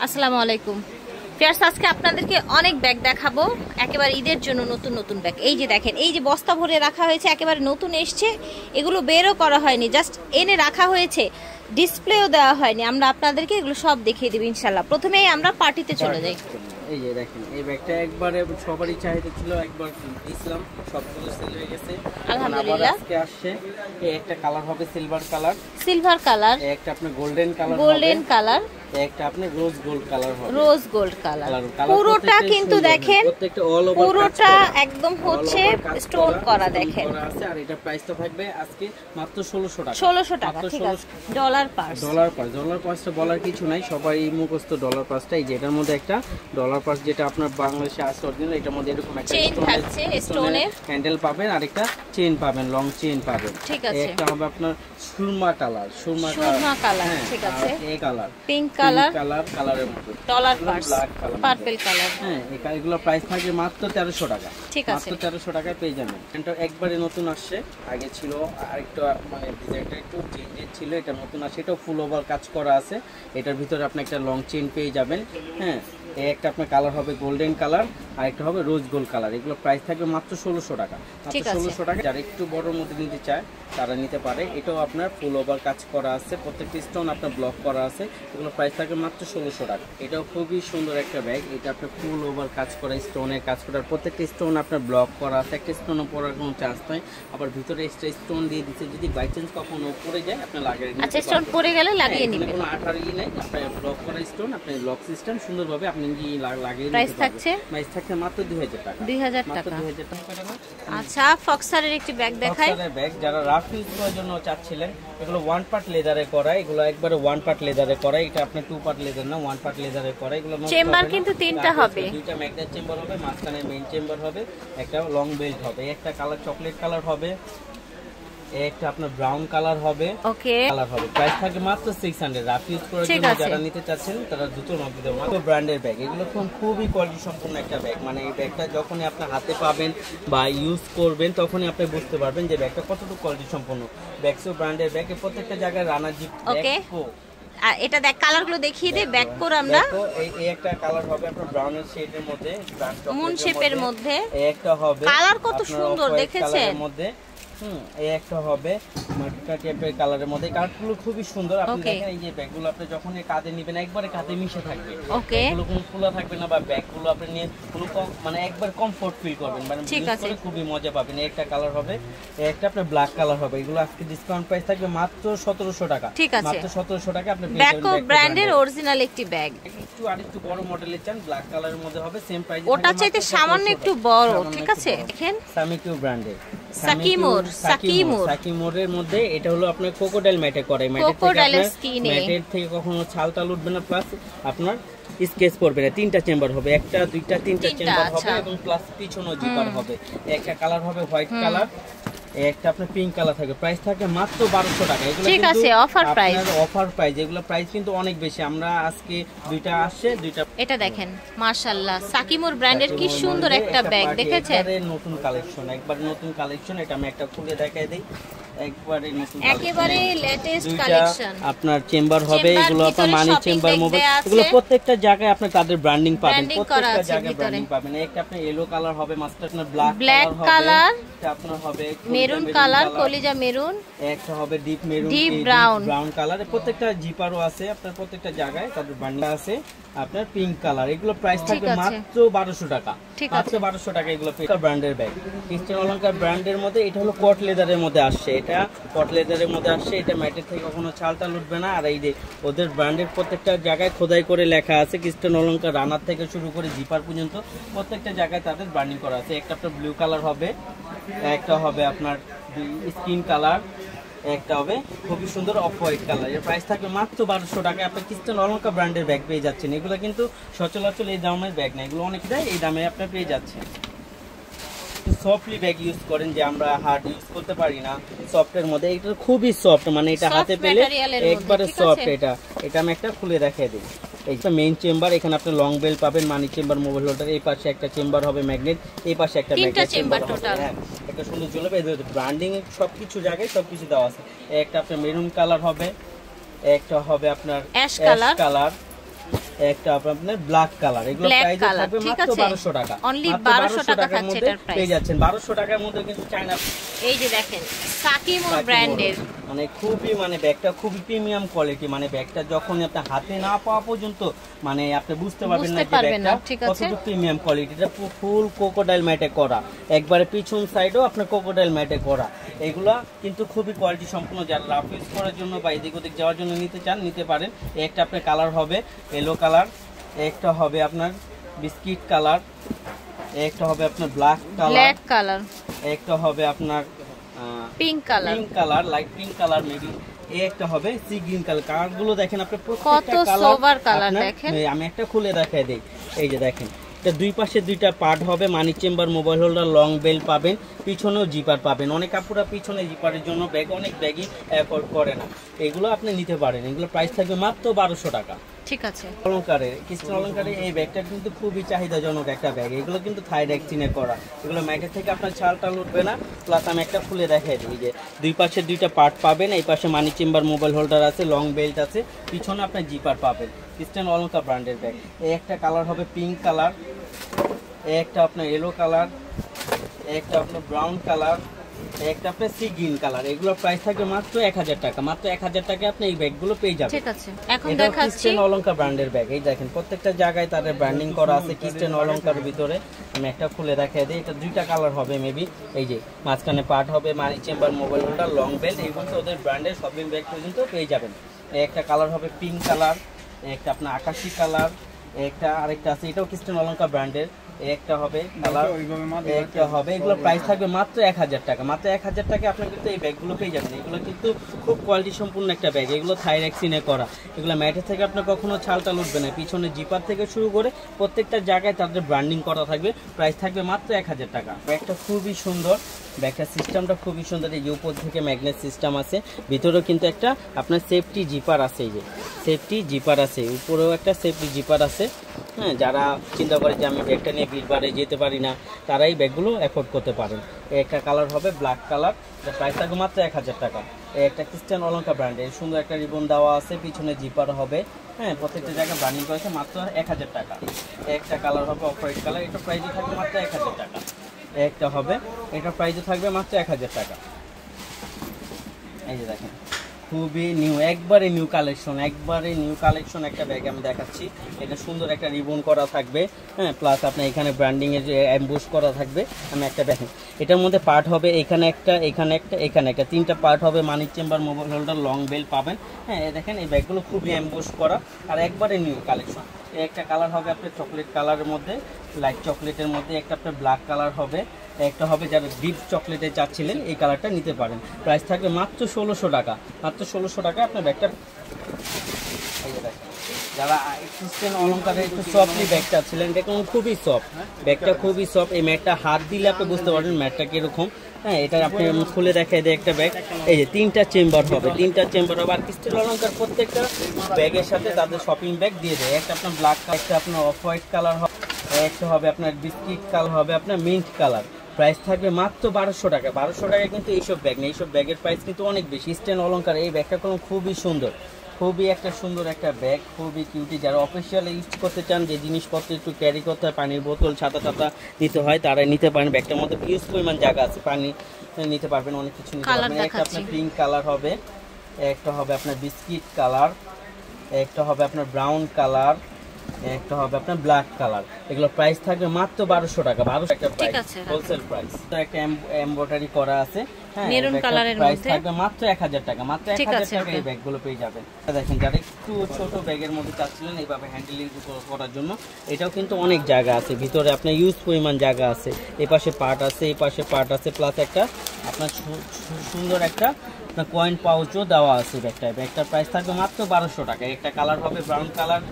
আসসালামু আলাইকুম ফিয়ার্স, আজকে আপনাদেরকে অনেক ব্যাগ দেখাবো একেবারে ঈদের জন্য। নতুন নতুন ব্যাগ এই যে দেখেন, এই যে বস্তা ভরে রাখা হয়েছে, একেবারে নতুন এসছে। এগুলো বেরও করা হয়নি, জাস্ট এনে রাখা হয়েছে, ডিসপ্লেও দেওয়া হয়নি। আমরা আপনাদেরকে এগুলো সব দেখিয়ে দেব ইনশাল্লাহ। প্রথমেই আমরা পার্টিতে চলে যাই। এই যে দেখেন, এই ব্যাগটা একবারে সবারই চাহিদা ছিল, একবার দিয়েছিলাম, সবগুলো সেল হয়ে গেছে। আলহামদুলিল্লাহ। আজকে আসছে এই একটা কালার হবে সিলভার কালার, সিলভার কালার, একটা আপনি গোল্ডেন কালার, গোল্ডেন কালার, একটা আপনি রোজ গোল্ড কালার হবে, রোজ গোল্ড কালার। পুরোটা কিন্তু দেখেন, প্রত্যেকটা অল ওভার পুরোটা একদম হচ্ছে স্টোন করা দেখেন। আছে। আর এটা প্রাইসটা থাকবে আজকে মাত্র 1600 টাকা। 1600 টাকা, ঠিক আছে। ডলার পার্স, ডলার পার্সটা বলার কিছু নাই, সবাই মুখস্থ ডলার পার্সটা। এই যে এটার মধ্যে একটা ডলার পার্স, যেটা আপনার বাংলাদেশে আসছে অরিজিনাল। এটার মধ্যে এরকম একটা চেইন থাকছে, স্টোনের হ্যান্ডেল পাবেন, আর একটা চেইন পাবেন, লং চেইন পাবেন, ঠিক আছে। একটা হবে আপনার সুরমা কালার, সুরমা কালার, ঠিক আছে। এই কালার, পিঙ্ক কালার, কালারের মধ্যে ডলার পার্স, পার্পল কালার। হ্যাঁ, এগুলো প্রাইস থাকবে মাত্র 1300 টাকা। ঠিক আছে, মাত্র 1300 টাকায় পেয়ে যাবেন। এটা একবারে নতুন আসছে, আগে ছিল আরেকটু মানে ডিজাইনটা একটু চেঞ্জের ছিল, এটা নতুন আসছে। এটাও ফুল ওভার কাজ করা আছে। এটার ভিতরে আপনি একটা লং চেইন পেয়ে যাবেন। হ্যাঁ, এই একটা আপনার কালার হবে গোল্ডেন কালার, আর একটা হবে রোজ গোল্ড কালার। এগুলো প্রাইস থাকবে মাত্র 1600 টাকা। মাত্র 1600 টাকা। যারা একটু বড়র মধ্যে নিতে চায় তারা নিতে পারে। এটাও আপনার ফুল ওভার কাজ করা আছে, প্রত্যেকটা স্টোন আপনার ব্লক করা আছে। এগুলো প্রাইস থাকবে মাত্র 1600 টাকা। এটাও খুবই সুন্দর একটা ব্যাগ। এটা আপনার ফুল ওভার কাজ করা, স্টোনের কাজ করা, প্রত্যেকটা স্টোন আপনার ব্লক করা আছে। একটা স্টোনও পড়ার কোনো চান্স নাই। আবার ভিতরে এক্সট্রা স্টোন দিয়ে দিচ্ছে, যদি বাই চান্স কখনো পড়ে যায় আপনি লাগিয়ে নিতে পারবেন। আচ্ছা, স্টোন পড়ে গেলে লাগিয়ে নেবেন, কোনো আঠারই নাই। আপনার ব্লক করা স্টোন, আপনি লক সিস্টেম সুন্দরভাবে আপনি লাগিয়ে প্রাইস থাকছে মাত্র 2000 টাকা। 2000 টাকা। 2000 টাকা। আচ্ছা, ফক্সারের একটি ব্যাগ দেখাই। ফক্সারের ব্যাগ যারা রাফ ইউজ করার জন্য চাচ্ছিলেন, এগুলো ওয়ান পার্ট লেদারে করা। এগুলো একবারে ওয়ান পার্ট লেদারে করা। এটা আপনার টু পার্ট লেদার না, ওয়ান পার্ট লেদারে করা। এগুলো চেম্বার কিন্তু তিনটা হবে, দুইটা ম্যাগনেট চেম্বার হবে, মাঝখানে মেইন চেম্বার হবে, একটা লং বেল্ট হবে, একটা কালার চকলেট কালার হবে, একটা আপনার ব্রাউন কালার হবে, ওকে কালার হবে। প্রাইস থাকে মাত্র 600। রাফ ইউজ করার জন্য যারা নিতে চাচ্ছেন তারা দ্রুত নক দিতে পারেন। মাত্র ব্র্যান্ডের ব্যাগ, এগুলো খুবই কোয়ালিটি সম্পন্ন একটা ব্যাগ। মানে এই ব্যাগটা যখনই আপনার হাতে পাবেন বা ইউজ করবেন তখনই আপনি বুঝতে পারবেন যে ব্যাগটা কতটুকু কোয়ালিটি সম্পন্ন। ব্যাগসো ব্র্যান্ডের ব্যাগ, প্রত্যেকটা জায়গায় রানার জিপ। ওকে, আর এটা দেখ, কালারগুলো দেখিয়ে দে ব্যাক করে। আমরা এই একটা কালার হবে আপনার ব্রাউনের শেডের মধ্যে, মুন শেপের মধ্যে। এই একটা হবে কালার কত সুন্দর দেখেছেন মধ্যে। এই একটা হবে মাটিকা টাইপের কালারের মধ্যে। কালারগুলো খুবই সুন্দর। আপনি দেখেন এই যে ব্যাগগুলো আপনি যখন কাঁধে নেবেন একবারে কাঁধে মিশে থাকবে। ওকে, এগুলো কোনো খোলা থাকবে না, বা ব্যাগগুলো আপনি নিয়ে কোনো মানে একবার কমফোর্ট ফিল করবেন, মানে ইউজ করে খুবই মজা পাবেন। এই একটা কালার হবে, এই একটা আপনার ব্ল্যাক কালার হবে। এগুলো আজকে ডিসকাউন্ট প্রাইস থাকবে মাত্র 1700 টাকা। ঠিক আছে, মাত্র 1700 টাকা আপনি পেয়ে যাবেন। ব্যাকো ব্র্যান্ডের অরিজিনাল একটি ব্যাগ। আরেকটু বড় মডেলের চান, ব্ল্যাক কালারের মধ্যে হবে, সেম প্রাইস। ওটা চাইতে সামান্য একটু বড়, ঠিক আছে। দেখেন সামিকিউ ব্র্যান্ডের সাকিমোরের মধ্যে এটা হলো আপনার ক্রোকোডাইল ম্যাটে করে। ম্যাটের থেকে কখনো ছাল টাল উঠবে না, প্লাস আপনার স্কেচ পড়বে না। তিনটা চেম্বার হবে, একটা দুইটা তিনটা চেম্বার হবে, এবং প্লাস পিছনও জিপার হবে। একটা কালার হবে হোয়াইট কালার, একটা আপনার পিঙ্ক কালার থাকে। প্রাইস থাকে মাত্র 1200 টাকা। এগুলো ঠিক আছে, অফার প্রাইস। অফার প্রাইস, এগুলো প্রাইস কিন্তু অনেক বেশি। আমরা আজকে দুইটা আসছে, দুইটা। এটা দেখেন, মাশাআল্লাহ, সাকিমোর ব্র্যান্ডের কি সুন্দর একটা ব্যাগ দেখেছেন। নতুন কালেকশন, একবার নতুন কালেকশন। এটা আমি একটা খুলে দেখাই দেই। একবারে নতুন, একেবারে লেটেস্ট কালেকশন। আপনার চেম্বার হবে, এগুলো আপনার মানি চেম্বার মোবাইল। এগুলো প্রত্যেকটা জায়গায় আপনি তাদের ব্র্যান্ডিং পাবেন, প্রত্যেকটা জায়গায় ব্র্যান্ডিং পাবেন। একটা আপনি ইয়েলো কালার হবে, মাস্টার আপনার ব্ল্যাক কালার হবে, এটা আপনার হবে মেরুন কালার, কলিজা মেরুন, একটা হবে deep maroon, deep brown colour. প্রত্যেকটা জিপারও আছে আপনার, প্রত্যেকটা জায়গায় তাদের ব্র্যান্ড আছে। আপনার পিঙ্ক কালার, এগুলো প্রাইস থাকবে মাত্র 1200 টাকা। মাত্র 1200 টাকা। এগুলো ব্র্যান্ডের ব্যাগ, ক্রিস্টিয়ান অলঙ্কার ব্র্যান্ডের মধ্যে। এটা হলো কট লেদারের মধ্যে আসছে, এটা কট লেদারের মধ্যে আসছে। এটা ম্যাটের থেকে কখনো ছালটা উঠবে না। আর এই যে ওদের ব্র্যান্ডের প্রত্যেকটা জায়গায় খোদাই করে লেখা আছে, ক্রিস্টিয়ান অলঙ্কার রানার থেকে শুরু করে জিপার পর্যন্ত প্রত্যেকটা জায়গায় তাদের ব্র্যান্ডিং করা আছে। একটা আপনার ব্লু কালার হবে, একটা হবে আপনার স্কিন কালার, একটা হবে খুবই সুন্দর অফ হোয়াইট কালার। এর প্রাইস থাকবে মাত্র 1200 টাকা। আপনি ক্রিস্টিয়ান অলঙ্কার ব্র্যান্ডের ব্যাগ পেয়ে যাচ্ছেন। এগুলো কিন্তু সচরাচর এই দামের ব্যাগ না, এগুলো অনেক দেয়, এই দামে আপনি পেয়ে যাচ্ছেন। সফটলি ব্যাগ ইউজ করেন, যে আমরা হার্ড ইউজ করতে পারি না, সফটের মধ্যে। এটা খুবই সফট, মানে এটা হাতে পেলে একবারে সফট। এটা আমি একটা খুলে দেখিয়ে দিই। এইটা মেইন চেম্বার, এখানে আপনি লং বেল পাবেন, মানি চেম্বার, মোবাইল হোল্ডার। এই পাশে একটা চেম্বার হবে ম্যাগনেট, এই পাশে একটা ম্যাগনেট চেম্বার হবে। হ্যাঁ, একটা সুন্দর জ্বলবে। ব্র্যান্ডিং সবকিছু জায়গায় সবকিছু দেওয়া আছে। একটা আপনার মেরুন কালার হবে, একটা হবে আপনার অ্যাশ কালার, একটা আপনার ব্ল্যাক কালার, এগুলো প্রাইস থাকবে মাত্র 1200 টাকা। অনলি 1200 টাকা থাকছে এটার প্রাইস, পেয়ে যাচ্ছেন 1200 টাকার মধ্যে কিন্তু চায়না। এই যে দেখেন সাকিমোর ব্র্যান্ডের, মানে খুবই মানে ব্যাগটা খুবই প্রিমিয়াম কোয়ালিটি, মানে ব্যাগটা যখন আপনি হাতে না পাওয়া পর্যন্ত মানে আপনি বুঝতে পারবেন না যে ব্যাগটা কতটুকু প্রিমিয়াম কোয়ালিটি। এটা ফুল ক্রোকোডাইল ম্যাটে করা, একবারে পিছন সাইডও আপনার ক্রোকোডাইল ম্যাটে করা। এগুলা কিন্তু খুবই কোয়ালিটি সম্পূর্ণ, যারা রাফ ইউজ করার জন্য বা এদিক ওদিক যাওয়ার জন্য নিতে চান নিতে পারেন। একটা আপনার কালার হবে ইয়েলো কালার, একটা হবে আপনার বিস্কিট কালার, একটা হবে আপনার ব্ল্যাক কালার, একটা হবে আপনার pink colour light pink colour maybe, একটা হবে সি গ্রিন কালার। কালারগুলো দেখেন আপনি কত সোবার কালার দেখেন। আমি একটা খুলে দেখাই দেই, এই যে দেখেন এটা দুই পাশে দুইটা পার্ট হবে, money chamber, mobile holder, long belt পাবেন, পিছনেও জিপার পাবেন। অনেক কাপড়া পিছনে জিপারের জন্য ব্যাগ অনেক ব্যাগই অ্যাফোর্ড করে না, এগুলো আপনি নিতে পারেন। এগুলো প্রাইস থাকবে মাত্র 1200 টাকা। ঠিক আছে। অলংকারের কৃষ্ণ অলংকারের এই ব্যাগটা কিন্তু খুবই চাহিদাজনক একটা ব্যাগ। এগুলো কিন্তু থাইরেক্সিনে করা, এগুলো ম্যাটের থেকে আপনার ছালটা উঠবে না। প্লাস আমি একটা খুলে দেখাই দিই, যে দুই পাশে দুইটা পার্ট পাবেন, এই পাশে মানি চেম্বার, মোবাইল হোল্ডার আছে, লং বেল্ট আছে, পিছনে আপনার জিপার পাবেন। ক্রিস্টান অলংকার ব্র্যান্ডের ব্যাগ। এই একটা কালার হবে পিঙ্ক কালার, একটা আপনার ইয়েলো কালার, একটা আপনার ব্রাউন কালার, একটা আপনার সি গ্রিন কালার। এগুলো প্রাইস থাকবে মাত্র 1000 টাকা। মাত্র 1000 টাকা আপনি এই ব্যাগগুলো পেয়ে যাবেন। ঠিক আছে, এখন দেখাচ্ছি ক্রিস্টান অলংকার ব্র্যান্ডের ব্যাগ। এই দেখেন প্রত্যেকটা জায়গায় তাদের ব্র্যান্ডিং করা আছে ক্রিস্টান অলংকারের ভিতরে। আমি একটা খুলে দেখাই দিই, এটা দুইটা কালার হবে মেবি। এই যে মাঝখানে পার্ট হবে money chamber, mobile holder, long belt, এইগুলো ওদের ব্র্যান্ডের শপিং ব্যাগ পর্যন্ত পেয়ে যাবেন। একটা কালার হবে পিঙ্ক কালার, একটা আপনার আকাশি কালার, একটা আরেকটা আছে এটাও ক্রিস্টান অলংকার ব্র্যান্ডের, একটা হবে কালার, একটা হবে। এগুলো প্রাইস থাকবে মাত্র 1000 টাকা। মাত্র 1000 টাকা আপনার কিন্তু এই ব্যাগগুলো পেয়ে যাবেন। এগুলো কিন্তু খুব কোয়ালিটি সম্পূর্ণ একটা ব্যাগ, এগুলো থাইরেক্সিনে করা। এগুলো ম্যাটের থেকে আপনার কখনো ছালটা উঠবে না, পিছনে জিপার থেকে শুরু করে প্রত্যেকটা জায়গায় তাদের ব্র্যান্ডিং করা থাকবে। প্রাইস থাকবে মাত্র 1000 টাকা। ব্যাগটা খুবই সুন্দর, ব্যাগটার সিস্টেমটা খুবই সুন্দর। এই যে উপর থেকে ম্যাগনেট সিস্টেম আছে, ভিতরেও কিন্তু একটা আপনার সেফটি জিপার আছে। এই যে সেফটি জিপার আছে, উপরেও একটা সেফটি জিপার আছে। হ্যাঁ, যারা চিন্তা করে যে আমি ব্যাগটা নিয়ে ভিড়বাড়ে যেতে পারি না, তারা এই ব্যাগগুলো অ্যাফোর্ড করতে পারেন। একটা কালার হবে ব্ল্যাক কালার, প্রাইস থাকবে মাত্র 1000 টাকা। একটা ক্রিস্টান অলংকার ব্র্যান্ডের সুন্দর একটা রিবন দেওয়া আছে, পিছনে জিপার হবে। হ্যাঁ, প্রত্যেকটা জায়গায় ব্র্যান্ডিং করেছে, মাত্র 1000 টাকা। একটা কালার হবে অফ হোয়াইট কালার, এটা প্রাইসও থাকবে মাত্র 1000 টাকা। একটা হবে, এটা প্রাইসও থাকবে মাত্র 1000 টাকা। এই যে দেখেন খুবই নিউ, একবারে নিউ কালেকশন একটা ব্যাগ আমি দেখাচ্ছি। এটা সুন্দর একটা রিবন করা থাকবে। হ্যাঁ, প্লাস আপনার এখানে ব্র্যান্ডিং এর এমবোস করা থাকবে। আমি একটা দেখেন, এটার মধ্যে পার্ট হবে এখানে একটা, এখানে একটা, এখানে একটা, তিনটা পার্ট হবে। Money chamber, mobile holder, long belt পাবেন। হ্যাঁ, দেখেন এই ব্যাগগুলো খুবই এমবোস করা আর একবারে নিউ কালেকশন। একটা কালার হবে আপনার চকলেট কালারের মধ্যে, লাইট চকলেটের মধ্যে। একটা আপনার ব্ল্যাক কালার হবে, একটা হবে যারা ডিপ চকলেটে চাচ্ছিলেন এই কালারটা নিতে পারেন। প্রাইস থাকবে মাত্র 1600 টাকা। মাত্র 1600 টাকা আপনার ব্যাগটা। যারা ক্রিস্টান অলংকারের একটু সফটলি ব্যাগ চাচ্ছিলেন, দেখুন খুবই সফট ব্যাগটা, খুবই সফট। এই ম্যাটটা হাত দিলে আপনি বুঝতে পারবেন ম্যাটটা কিরকম। হ্যাঁ, এটা আপনি খুলে দেখাই দেয় একটা ব্যাগ। এই যে তিনটা চেম্বার হবে, আর ক্রিস্টান অলংকার প্রত্যেকটা ব্যাগের সাথে তাদের শপিং ব্যাগ দিয়ে দেয়। একটা আপনার ব্ল্যাক, একটা আপনার অফ হোয়াইট কালার হবে, একটা হবে আপনার বিস্কিট কালার, হবে আপনার মিন্ট কালার। প্রাইস থাকবে মাত্র 1200 টাকা। 1200 টাকা কিন্তু এইসব ব্যাগ নেই, এইসব ব্যাগের প্রাইস কিন্তু অনেক বেশি। ক্রিস্টান অলংকার এই ব্যাগটা কোনো খুবই সুন্দর, খুবই একটা সুন্দর একটা ব্যাগ, খুবই কিউটি। যারা অফিসিয়ালি ইউজ করতে চান, যে জিনিসপত্র একটু ক্যারি করতে হয়, পানির বোতল, ছাতা টাতা নিতে হয়, তারা নিতে পারেন। ব্যাগটার মধ্যে হিউজ পরিমাণ জায়গা আছে, পানি নিতে পারবেন, অনেক কিছু নিতে পারবেন। একটা আপনার পিঙ্ক কালার হবে, একটা হবে আপনার বিস্কিট কালার, একটা হবে আপনার ব্রাউন কালার, একটা হবে আপনার ব্ল্যাক কালার। এগুলো প্রাইস থাকবে মাত্র 1200 টাকা। 1200 টাকা প্রাইস, হোলসেল প্রাইস। তো একটা এমব্রয়ডারি করা আছে। হ্যাঁ, মেরুন কালারের মধ্যে প্রাইস থাকবে মাত্র 1000 টাকা। মাত্র 1000 টাকা এই ব্যাগগুলো পেয়ে যাবেন। দেখেন, যারা একটু ছোট ব্যাগের মধ্যে চাচ্ছিলেন এইভাবে হ্যান্ডেলিং করার জন্য, এটাও কিন্তু অনেক জায়গা আছে ভিতরে, আপনার ইউজ পরিমাণ জায়গা আছে। এই পাশে পার্ট আছে, এই পাশে পার্ট আছে, প্লাস একটা আপনার সুন্দর একটা আপনার কয়েন পাউচও দেওয়া আছে ব্যাগটায়। ব্যাগটার প্রাইস থাকবে মাত্র 1200 টাকা। একটা কালার হবে ব্রাউন কালার,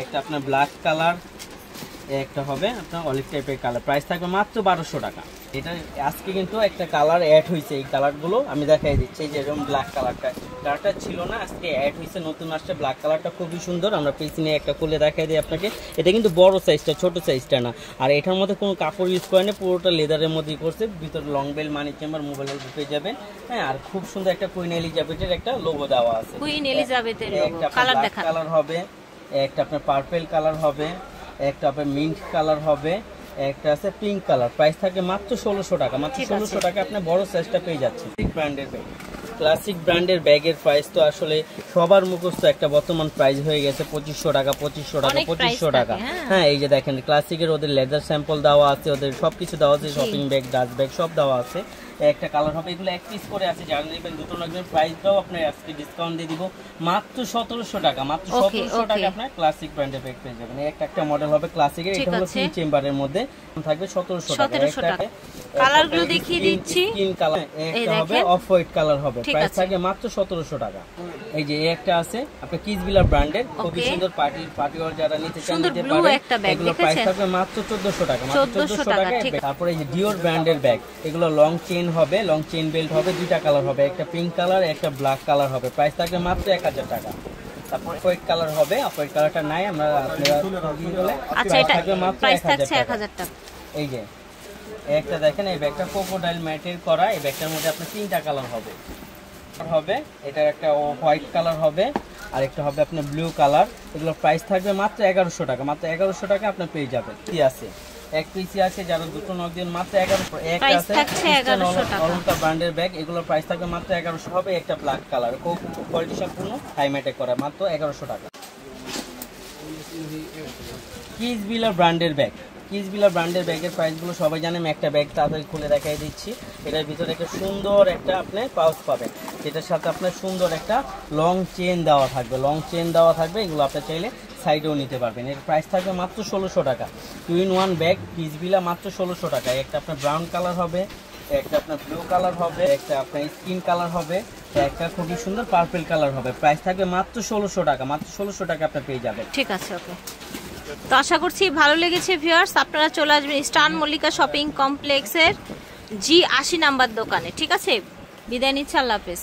একটা আপনার ব্ল্যাক কালার, একটা হবে আপনার অলিভ টাইপের কালার। প্রাইস থাকবে মাত্র 1200 টাকা। এটা আজকে কিন্তু একটা কালার অ্যাড হয়েছে, এই কালারগুলো আমি দেখাই দিচ্ছি। এই যে এরকম ব্ল্যাক কালারটা ছিল না, আজকে অ্যাড হয়েছে, নতুন আসছে ব্ল্যাক কালারটা, খুবই সুন্দর। আমরা পিছনে একটা খুলে দেখাই দিই আপনাকে। এটা কিন্তু বড় সাইজটা, ছোট সাইজটা না। আর এটার মধ্যে কোনো কাপড় ইউজ করে না, পুরোটা লেদারের মধ্যেই করছে। ভিতরে long belt, money chamber, mobile holder পেয়ে যাবেন। হ্যাঁ, আর খুব সুন্দর একটা কুইন এলিজাবেথের একটা লোগো দেওয়া আছে। কুইন এলিজাবেথের লোগো, কালার দেখা কালার হবে, একটা আপনার পার্পল কালার হবে, একটা আপনার মিন্ট কালার হবে, একটা আছে পিঙ্ক কালার। প্রাইস থাকে মাত্র 1600 টাকা। মাত্র 1600 টাকা আপনি বড় সাইজটা পেয়ে যাচ্ছেন। ব্র্যান্ডের ব্যাগ, ক্লাসিক ব্র্যান্ডের ব্যাগের প্রাইস তো আসলে সবার মুখস্থ একটা বর্তমান প্রাইস হয়ে গেছে 2500 টাকা, 2500 টাকা, 2500 টাকা। হ্যাঁ, এই যে দেখেন ক্লাসিকের ওদের লেদার স্যাম্পল দেওয়া আছে, ওদের সবকিছু দেওয়া আছে, শপিং ব্যাগ, ডাস্ট ব্যাগ সব দেওয়া আছে। একটা কালার হবে, এগুলো এক পিস করে আছে, যারা নেবেন দুটো লাগবেন। প্রাইসটাও আপনার আজকে ডিসকাউন্ট দিয়ে দিব মাত্র 1700 টাকা। মাত্র 1700 টাকা আপনার ক্লাসিক ব্র্যান্ডের ব্যাগ পেয়ে যাবেন। একটা মডেল হবে ক্লাসিকের, এটা হলো তিন চেম্বারের মধ্যে, থাকবে 1700 টাকা। কালারগুলো দেখিয়ে দিচ্ছি, স্কিন কালার, একটা হবে অফ হোয়াইট কালার হবে, প্রাইস থাকবে মাত্র 1700 টাকা। এই যে একটা আছে আপনার কিসবিলা ব্র্যান্ডের, খুবই সুন্দর পার্টি ওয়্যার যারা নিতে চান নিতে পারেন। এগুলো প্রাইস থাকবে মাত্র 1400 টাকা। মাত্র 1400 টাকা। তারপরে এই যে ডিওর ব্র্যান্ডের ব্যাগ, এগুলো লং চেইন হবে, লং চেইন বেল্ট হবে, দুইটা কালার হবে, একটা পিঙ্ক কালার, একটা ব্ল্যাক কালার হবে, প্রাইস থাকবে মাত্র 1000 টাকা। তারপর হোয়াইট কালার হবে, হোয়াইট কালারটা নাই, আমরা আচ্ছা এটা প্রাইস থাকছে 1000 টাকা। এই যে একটা দেখেন, এই ব্যাগটা ক্রোকোডাইল ম্যাটের করা, এই ব্যাগটার মধ্যে আপনার তিনটা কালার হবে। এটা একটা হোয়াইট কালার হবে, আর একটা হবে আপনার ব্লু কালার। এগুলো প্রাইস থাকবে মাত্র 1100 টাকা। মাত্র 1100 টাকা আপনি পেয়ে যাবেন। কি আছে এক পিসি আছে, যারা দুটো নক দিন মাত্র 1100। একটা আছে অলঙ্কার ব্র্যান্ডের ব্যাগ, এগুলো প্রাইস থাকবে মাত্র 1100 হবে। একটা ব্ল্যাক কালার, খুব কোয়ালিটি সম্পূর্ণ হাই ম্যাটেক করা, মাত্র 1100 টাকা। কিসবিলা ব্র্যান্ডের ব্যাগ, কিসবিলা ব্র্যান্ডের ব্যাগের প্রাইসগুলো সবাই জানেন। একটা ব্যাগ তাড়াতাড়ি খুলে দেখাই দিচ্ছি। এটার ভিতরে একটা সুন্দর একটা আপনি পাউচ পাবেন, যেটার সাথে আপনার সুন্দর একটা লং চেন দেওয়া থাকবে, লং চেন দেওয়া থাকবে। এগুলো আপনি চাইলে সাইডেও নিতে পারবেন। এর প্রাইস থাকবে মাত্র 1600 টাকা। 2-in-1 ব্যাগ কিসবিলা, মাত্র 1600 টাকা। একটা আপনার ব্রাউন কালার হবে, একটা আপনার ব্লু কালার হবে, একটা আপনার স্কিন কালার হবে, একটা খুবই সুন্দর পার্পল কালার হবে। প্রাইস থাকবে মাত্র 1600 টাকা। মাত্র 1600 টাকা আপনি পেয়ে যাবেন। ঠিক আছে, ওকে। তো আশা করছি ভালো লেগেছে ভিউয়ার্স। আপনারা চলে আসবেন স্টান মল্লিকা শপিং কমপ্লেক্সের G80 নাম্বার দোকানে। ঠিক আছে, বিদায় নিচ্ছি, আল্লাহ হাফেজ।